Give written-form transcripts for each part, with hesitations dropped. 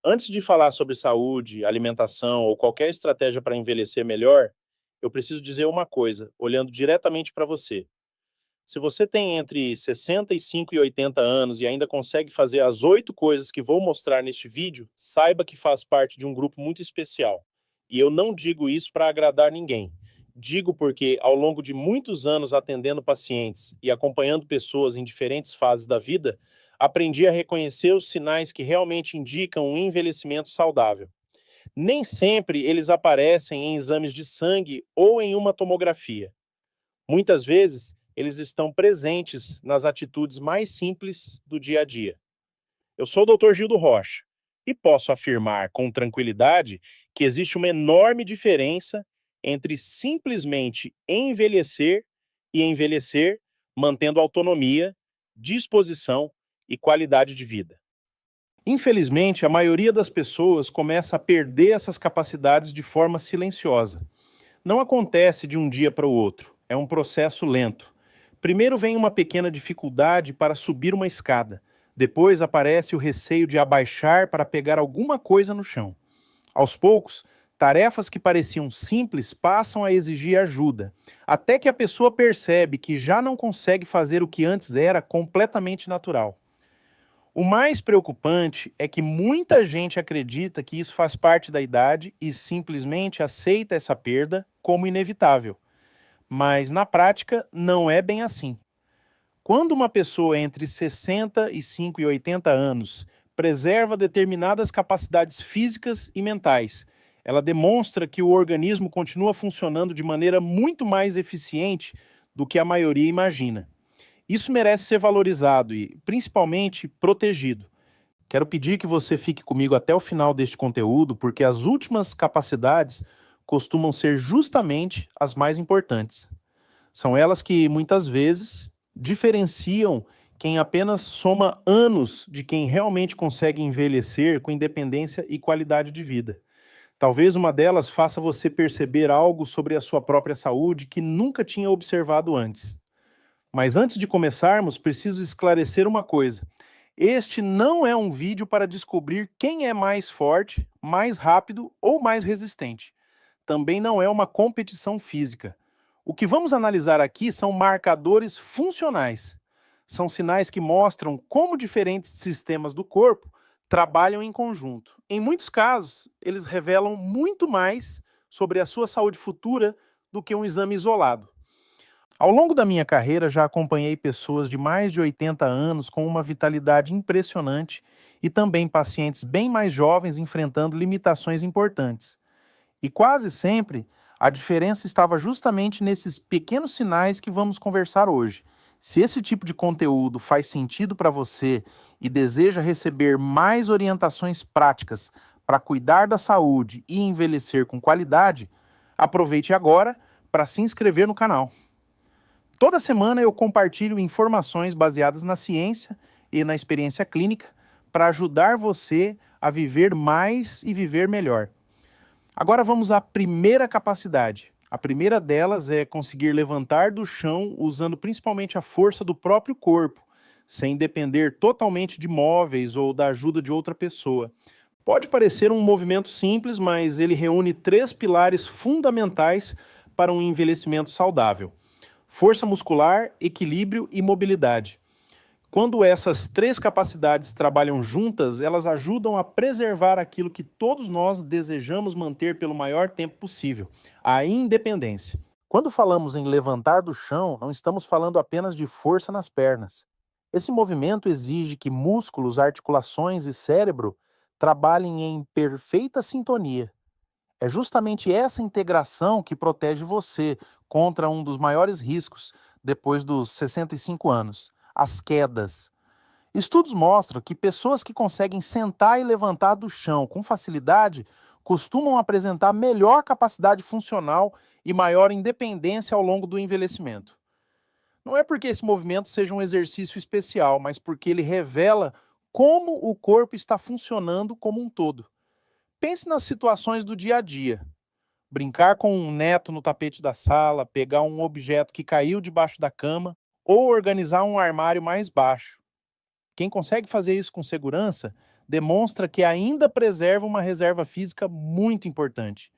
Antes de falar sobre saúde, alimentação ou qualquer estratégia para envelhecer melhor, eu preciso dizer uma coisa, olhando diretamente para você. Se você tem entre 65 e 80 anos e ainda consegue fazer as 8 coisas que vou mostrar neste vídeo, saiba que faz parte de um grupo muito especial. E eu não digo isso para agradar ninguém. Digo porque, ao longo de muitos anos atendendo pacientes e acompanhando pessoas em diferentes fases da vida, aprendi a reconhecer os sinais que realmente indicam um envelhecimento saudável. Nem sempre eles aparecem em exames de sangue ou em uma tomografia. Muitas vezes, eles estão presentes nas atitudes mais simples do dia a dia. Eu sou o Dr. Gildo Rocha e posso afirmar com tranquilidade que existe uma enorme diferença entre simplesmente envelhecer e envelhecer mantendo autonomia, disposição e qualidade de vida. Infelizmente, a maioria das pessoas começa a perder essas capacidades de forma silenciosa. Não acontece de um dia para o outro, é um processo lento. Primeiro vem uma pequena dificuldade para subir uma escada. Depois aparece o receio de abaixar para pegar alguma coisa no chão. Aos poucos, tarefas que pareciam simples passam a exigir ajuda, até que a pessoa percebe que já não consegue fazer o que antes era completamente natural. O mais preocupante é que muita gente acredita que isso faz parte da idade e simplesmente aceita essa perda como inevitável. Mas na prática não é bem assim. Quando uma pessoa entre 65 e 80 anos preserva determinadas capacidades físicas e mentais, ela demonstra que o organismo continua funcionando de maneira muito mais eficiente do que a maioria imagina. Isso merece ser valorizado e, principalmente, protegido. Quero pedir que você fique comigo até o final deste conteúdo, porque as últimas capacidades costumam ser justamente as mais importantes. São elas que, muitas vezes, diferenciam quem apenas soma anos de quem realmente consegue envelhecer com independência e qualidade de vida. Talvez uma delas faça você perceber algo sobre a sua própria saúde que nunca tinha observado antes. Mas antes de começarmos, preciso esclarecer uma coisa. Este não é um vídeo para descobrir quem é mais forte, mais rápido ou mais resistente. Também não é uma competição física. O que vamos analisar aqui são marcadores funcionais. São sinais que mostram como diferentes sistemas do corpo trabalham em conjunto. Em muitos casos, eles revelam muito mais sobre a sua saúde futura do que um exame isolado. Ao longo da minha carreira, já acompanhei pessoas de mais de 80 anos com uma vitalidade impressionante e também pacientes bem mais jovens enfrentando limitações importantes. E quase sempre, a diferença estava justamente nesses pequenos sinais que vamos conversar hoje. Se esse tipo de conteúdo faz sentido para você e deseja receber mais orientações práticas para cuidar da saúde e envelhecer com qualidade, aproveite agora para se inscrever no canal. Toda semana eu compartilho informações baseadas na ciência e na experiência clínica para ajudar você a viver mais e viver melhor. Agora vamos à primeira capacidade. A primeira delas é conseguir levantar do chão usando principalmente a força do próprio corpo, sem depender totalmente de móveis ou da ajuda de outra pessoa. Pode parecer um movimento simples, mas ele reúne 3 pilares fundamentais para um envelhecimento saudável: força muscular, equilíbrio e mobilidade. Quando essas 3 capacidades trabalham juntas, elas ajudam a preservar aquilo que todos nós desejamos manter pelo maior tempo possível: a independência. Quando falamos em levantar do chão, não estamos falando apenas de força nas pernas. Esse movimento exige que músculos, articulações e cérebro trabalhem em perfeita sintonia. É justamente essa integração que protege você contra um dos maiores riscos depois dos 65 anos: as quedas. Estudos mostram que pessoas que conseguem sentar e levantar do chão com facilidade costumam apresentar melhor capacidade funcional e maior independência ao longo do envelhecimento. Não é porque esse movimento seja um exercício especial, mas porque ele revela como o corpo está funcionando como um todo. Pense nas situações do dia a dia. Brincar com um neto no tapete da sala, pegar um objeto que caiu debaixo da cama ou organizar um armário mais baixo. Quem consegue fazer isso com segurança demonstra que ainda preserva uma reserva física muito importante.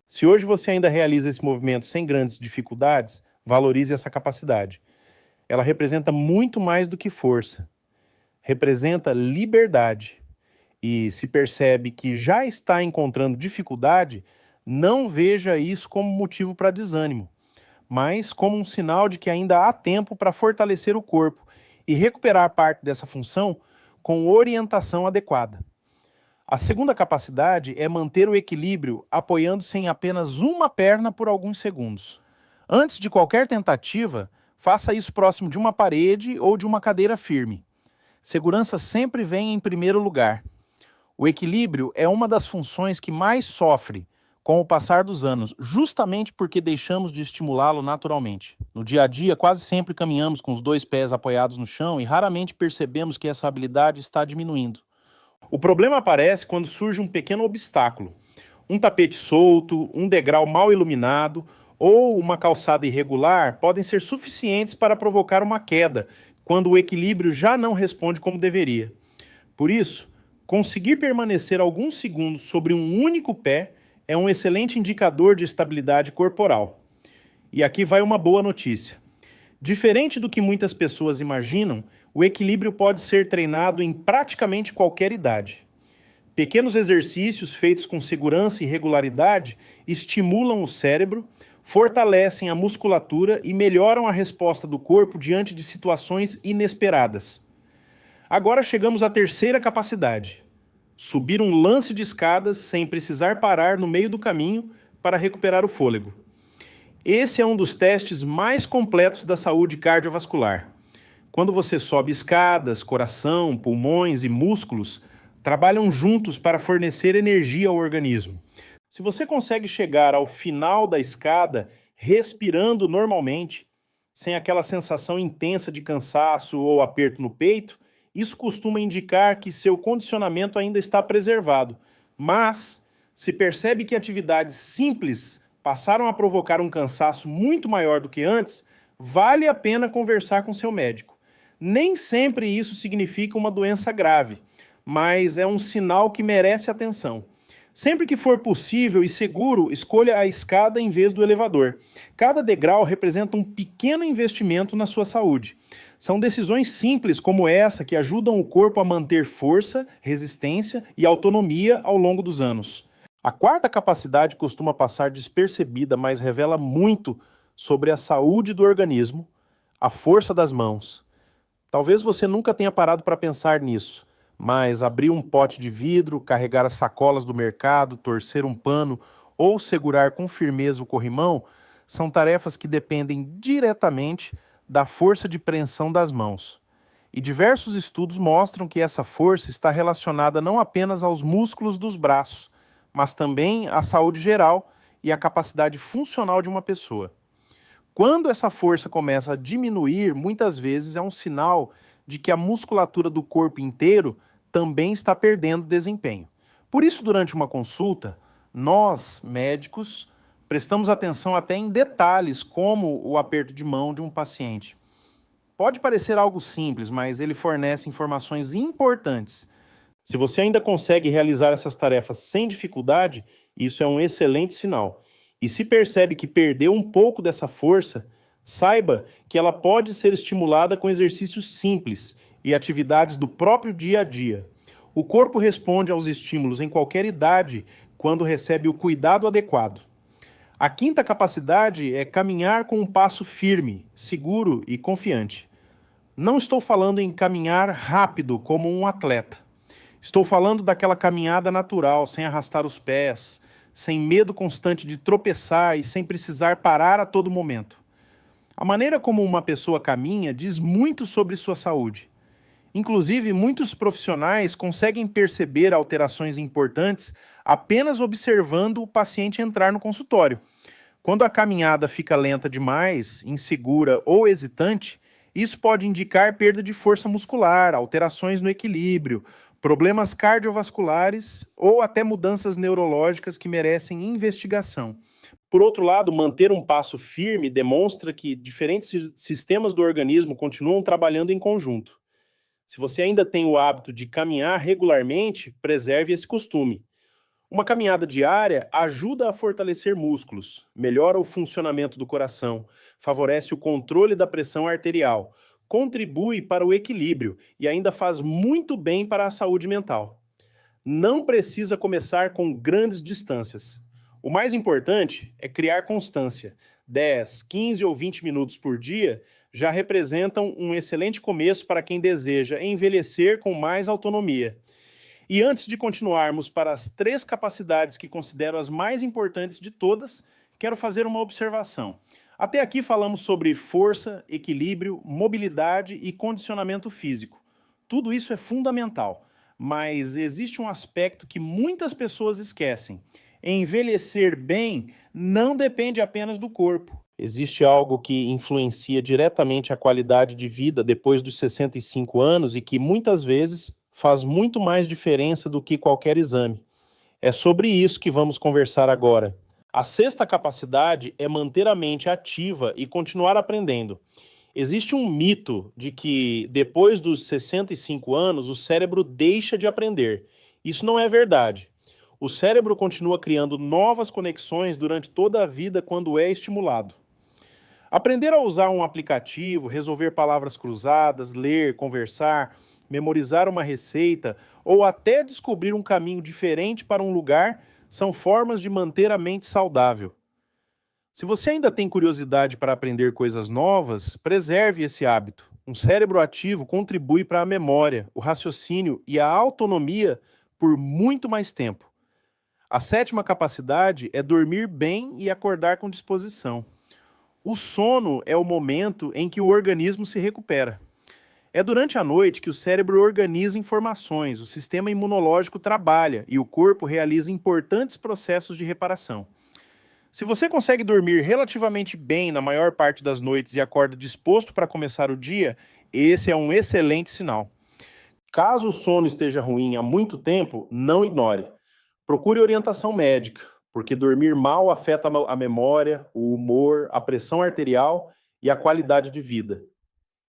Se hoje você ainda realiza esse movimento sem grandes dificuldades, valorize essa capacidade. Ela representa muito mais do que força. Representa liberdade. E se percebe que já está encontrando dificuldade, não veja isso como motivo para desânimo, mas como um sinal de que ainda há tempo para fortalecer o corpo e recuperar parte dessa função com orientação adequada. A segunda capacidade é manter o equilíbrio apoiando-se em apenas uma perna por alguns segundos. Antes de qualquer tentativa, faça isso próximo de uma parede ou de uma cadeira firme. Segurança sempre vem em primeiro lugar. O equilíbrio é uma das funções que mais sofre com o passar dos anos, justamente porque deixamos de estimulá-lo naturalmente. No dia a dia, quase sempre caminhamos com os dois pés apoiados no chão e raramente percebemos que essa habilidade está diminuindo. O problema aparece quando surge um pequeno obstáculo. Um tapete solto, um degrau mal iluminado ou uma calçada irregular podem ser suficientes para provocar uma queda, quando o equilíbrio já não responde como deveria. Por isso, conseguir permanecer alguns segundos sobre um único pé é um excelente indicador de estabilidade corporal. E aqui vai uma boa notícia. Diferente do que muitas pessoas imaginam, o equilíbrio pode ser treinado em praticamente qualquer idade. Pequenos exercícios feitos com segurança e regularidade estimulam o cérebro, fortalecem a musculatura e melhoram a resposta do corpo diante de situações inesperadas. Agora chegamos à terceira capacidade: subir um lance de escadas sem precisar parar no meio do caminho para recuperar o fôlego. Esse é um dos testes mais completos da saúde cardiovascular. Quando você sobe escadas, coração, pulmões e músculos trabalham juntos para fornecer energia ao organismo. Se você consegue chegar ao final da escada respirando normalmente, sem aquela sensação intensa de cansaço ou aperto no peito, isso costuma indicar que seu condicionamento ainda está preservado, mas se percebe que atividades simples passaram a provocar um cansaço muito maior do que antes, vale a pena conversar com seu médico. Nem sempre isso significa uma doença grave, mas é um sinal que merece atenção. Sempre que for possível e seguro, escolha a escada em vez do elevador. Cada degrau representa um pequeno investimento na sua saúde. São decisões simples como essa que ajudam o corpo a manter força, resistência e autonomia ao longo dos anos. A quarta capacidade costuma passar despercebida, mas revela muito sobre a saúde do organismo: a força das mãos. Talvez você nunca tenha parado para pensar nisso, mas abrir um pote de vidro, carregar as sacolas do mercado, torcer um pano ou segurar com firmeza o corrimão são tarefas que dependem diretamente da força de preensão das mãos. E diversos estudos mostram que essa força está relacionada não apenas aos músculos dos braços, mas também à saúde geral e à capacidade funcional de uma pessoa. Quando essa força começa a diminuir, muitas vezes é um sinal de que a musculatura do corpo inteiro também está perdendo desempenho. Por isso, durante uma consulta, nós, médicos, prestamos atenção até em detalhes como o aperto de mão de um paciente. Pode parecer algo simples, mas ele fornece informações importantes. Se você ainda consegue realizar essas tarefas sem dificuldade, isso é um excelente sinal. E se percebe que perdeu um pouco dessa força, saiba que ela pode ser estimulada com exercícios simples e atividades do próprio dia a dia. O corpo responde aos estímulos em qualquer idade quando recebe o cuidado adequado. A quinta capacidade é caminhar com um passo firme, seguro e confiante. Não estou falando em caminhar rápido como um atleta. Estou falando daquela caminhada natural, sem arrastar os pés, sem medo constante de tropeçar e sem precisar parar a todo momento. A maneira como uma pessoa caminha diz muito sobre sua saúde. Inclusive, muitos profissionais conseguem perceber alterações importantes apenas observando o paciente entrar no consultório. Quando a caminhada fica lenta demais, insegura ou hesitante, isso pode indicar perda de força muscular, alterações no equilíbrio, problemas cardiovasculares ou até mudanças neurológicas que merecem investigação. Por outro lado, manter um passo firme demonstra que diferentes sistemas do organismo continuam trabalhando em conjunto. Se você ainda tem o hábito de caminhar regularmente, preserve esse costume. Uma caminhada diária ajuda a fortalecer músculos, melhora o funcionamento do coração, favorece o controle da pressão arterial, contribui para o equilíbrio e ainda faz muito bem para a saúde mental. Não precisa começar com grandes distâncias. O mais importante é criar constância. 10, 15 ou 20 minutos por dia já representam um excelente começo para quem deseja envelhecer com mais autonomia. E antes de continuarmos para as 3 capacidades que considero as mais importantes de todas, quero fazer uma observação. Até aqui falamos sobre força, equilíbrio, mobilidade e condicionamento físico. Tudo isso é fundamental, mas existe um aspecto que muitas pessoas esquecem. Envelhecer bem não depende apenas do corpo. Existe algo que influencia diretamente a qualidade de vida depois dos 65 anos e que muitas vezes faz muito mais diferença do que qualquer exame. É sobre isso que vamos conversar agora. A 6ª capacidade é manter a mente ativa e continuar aprendendo. Existe um mito de que depois dos 65 anos o cérebro deixa de aprender. Isso não é verdade. O cérebro continua criando novas conexões durante toda a vida quando é estimulado. Aprender a usar um aplicativo, resolver palavras cruzadas, ler, conversar, memorizar uma receita ou até descobrir um caminho diferente para um lugar são formas de manter a mente saudável. Se você ainda tem curiosidade para aprender coisas novas, preserve esse hábito. Um cérebro ativo contribui para a memória, o raciocínio e a autonomia por muito mais tempo. A 7ª capacidade é dormir bem e acordar com disposição. O sono é o momento em que o organismo se recupera. É durante a noite que o cérebro organiza informações, o sistema imunológico trabalha e o corpo realiza importantes processos de reparação. Se você consegue dormir relativamente bem na maior parte das noites e acorda disposto para começar o dia, esse é um excelente sinal. Caso o sono esteja ruim há muito tempo, não ignore. Procure orientação médica, porque dormir mal afeta a memória, o humor, a pressão arterial e a qualidade de vida.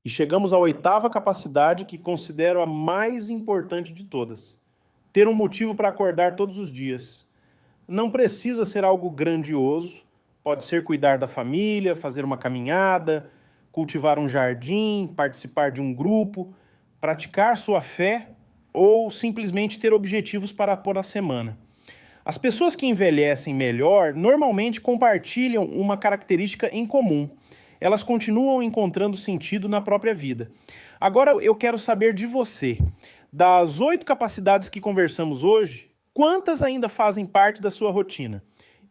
E chegamos à 8ª capacidade que considero a mais importante de todas. Ter um motivo para acordar todos os dias. Não precisa ser algo grandioso, pode ser cuidar da família, fazer uma caminhada, cultivar um jardim, participar de um grupo, praticar sua fé ou simplesmente ter objetivos para pôr a semana. As pessoas que envelhecem melhor normalmente compartilham uma característica em comum. Elas continuam encontrando sentido na própria vida. Agora eu quero saber de você. Das 8 capacidades que conversamos hoje, quantas ainda fazem parte da sua rotina?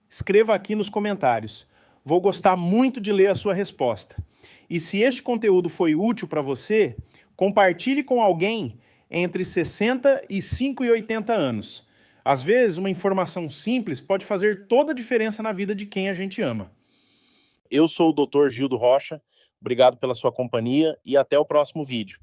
Escreva aqui nos comentários. Vou gostar muito de ler a sua resposta. E se este conteúdo foi útil para você, compartilhe com alguém entre 65 e 80 anos. Às vezes, uma informação simples pode fazer toda a diferença na vida de quem a gente ama. Eu sou o Dr. Gildo Rocha, obrigado pela sua companhia e até o próximo vídeo.